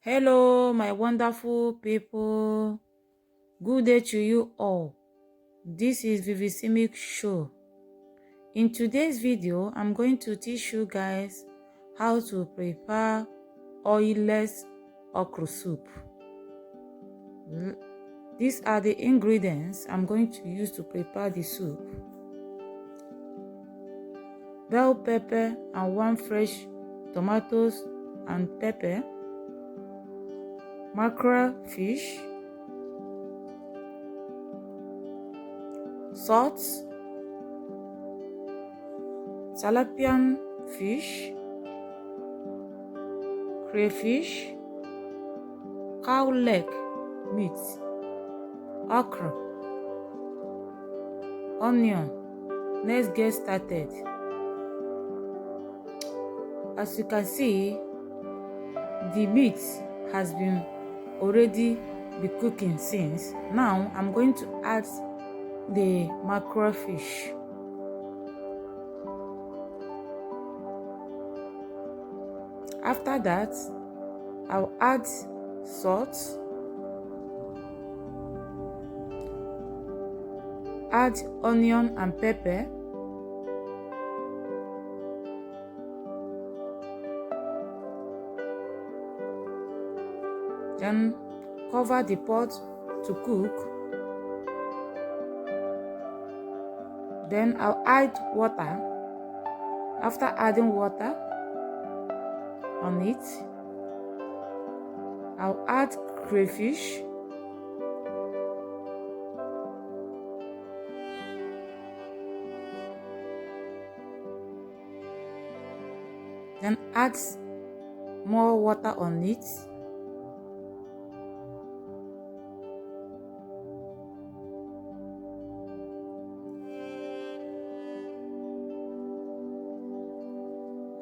Hello, my wonderful people. Good day to you all. This is Vivisimic Show. In today's video, I'm going to teach you guys how to prepare oilless okra soup. These are the ingredients I'm going to use to prepare the soup. Bell pepper and 1 fresh tomatoes and pepper, mackerel fish, salt, tilapia fish, crayfish, cow leg meat, okra, onion. Let's get started. As you can see, the meat has been already cooking since. Now I'm going to add the mackerel fish. After that, I'll add salt, add onion and pepper, then cover the pot to cook. Then I'll add water. After adding water on it, I'll add crayfish, then add more water on it.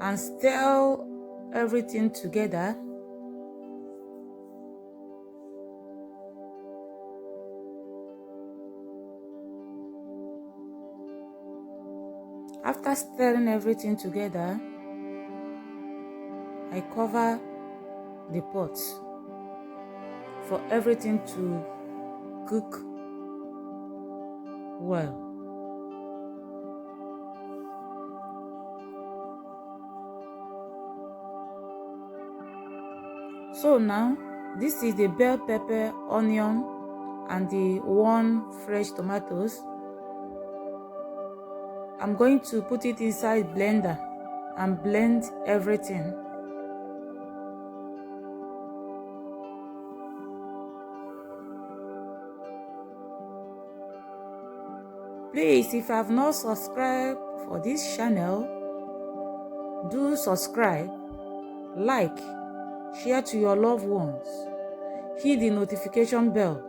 And stir everything together. After stirring everything together, I cover the pot for everything to cook well. So now, this is the bell pepper, onion, and the 1 fresh tomatoes. I'm going to put it inside blender and blend everything. Please, if you have not subscribed for this channel, do subscribe, like, share to your loved ones, hit the notification bell.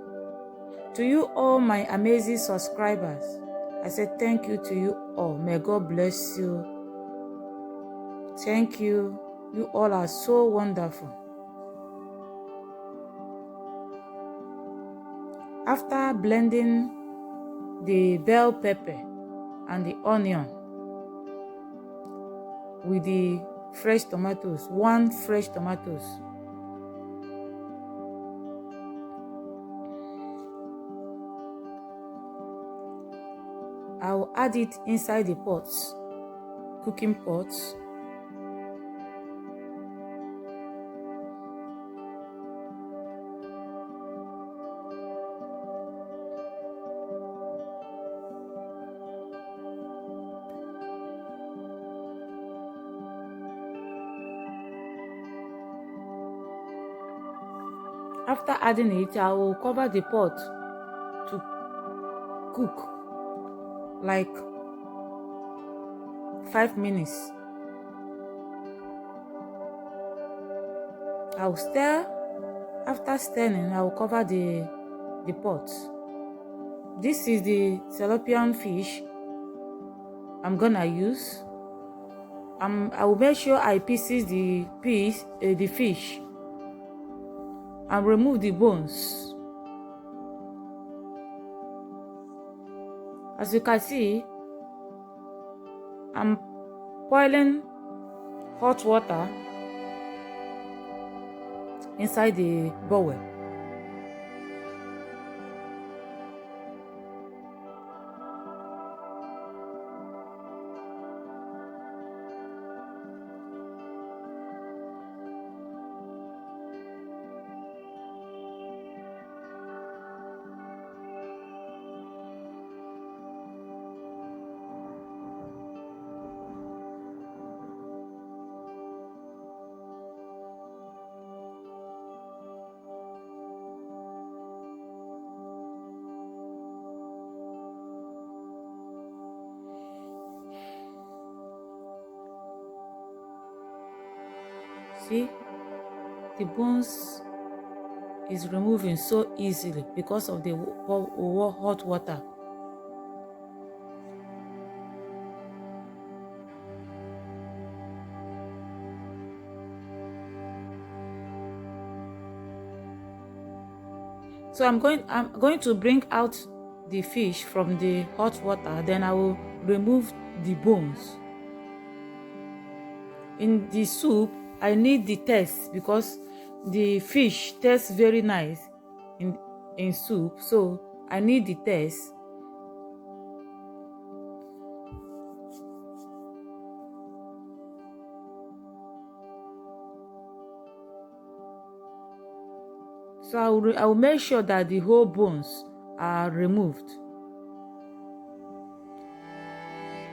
To you all my amazing subscribers, I say thank you to you all. May God bless you. Thank you. You all are so wonderful. After blending the bell pepper and the onion with the fresh tomatoes, 1 fresh tomatoes, I will add it inside the pots, cooking pots. After adding it, I will cover the pot to cook like 5 minutes. I'll stir. After stirring, I will cover the pot. This is the tilapia fish I'm gonna use. I will make sure I pieces the fish and remove the bones. As you can see, I'm boiling hot water inside the bowl. See, the bones is removing so easily because of the hot water. So I'm going to bring out the fish from the hot water, then I will remove the bones. In the soup, I need the taste because the fish tastes very nice in soup, so I need the taste. So I will make sure that the whole bones are removed.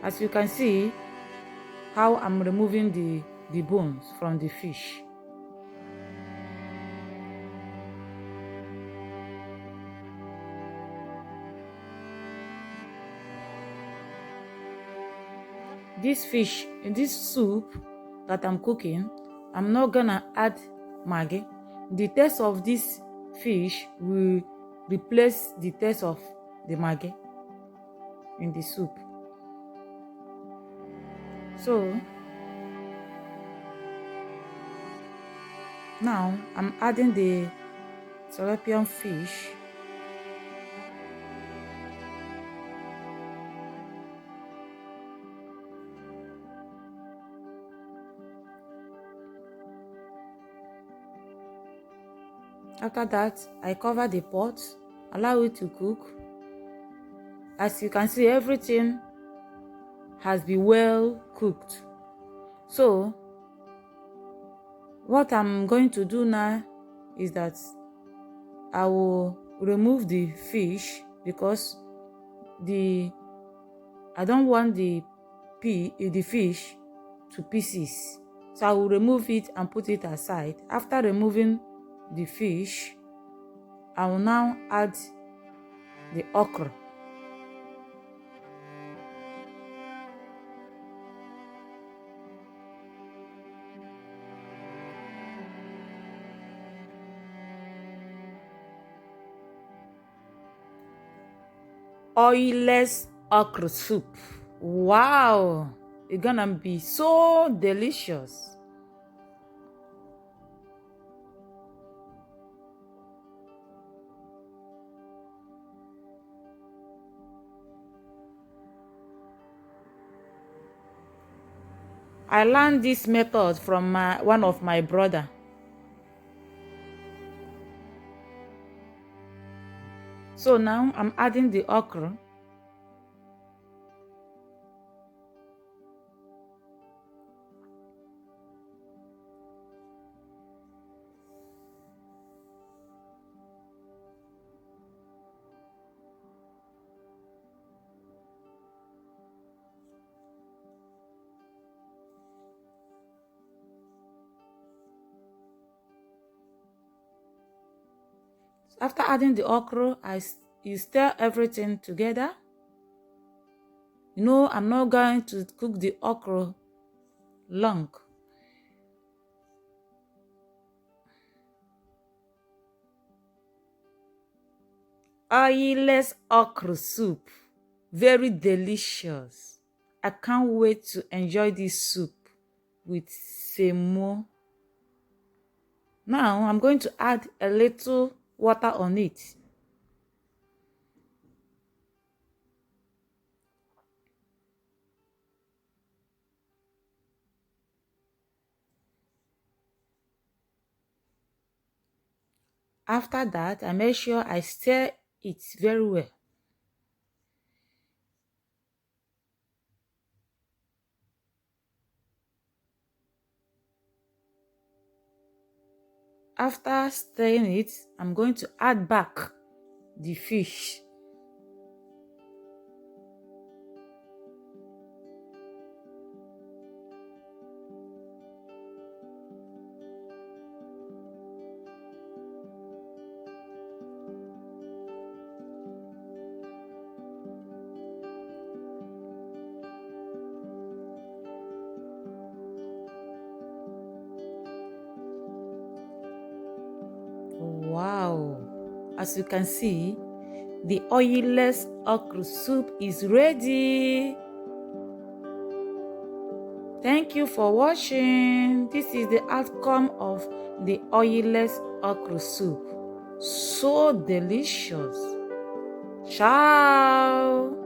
As you can see how I'm removing the bones from the fish. This fish, in this soup that I'm cooking, I'm not gonna add maggi. The taste of this fish will replace the taste of the maggi in the soup. So now I'm adding the tilapia fish. After that, I cover the pot, allow it to cook. As you can see, everything has been well cooked. So what I'm going to do now is that I will remove the fish because I don't want the fish to pieces. So I will remove it and put it aside. After removing the fish, I will now add the okra. Oilless okra soup. Wow, it's gonna be so delicious. I learned this method from one of my brother. So now I'm adding the okra. After adding the okra, you stir everything together. You know, I'm not going to cook the okra long. Oilless okra soup. Very delicious. I can't wait to enjoy this soup with semo. Now I'm going to add a little water on it. After that, I make sure I stir it very well. After stirring it, I'm going to add back the fish. Wow! As you can see, the oilless okra soup is ready. Thank you for watching. This is the outcome of the oilless okra soup. So delicious. Ciao.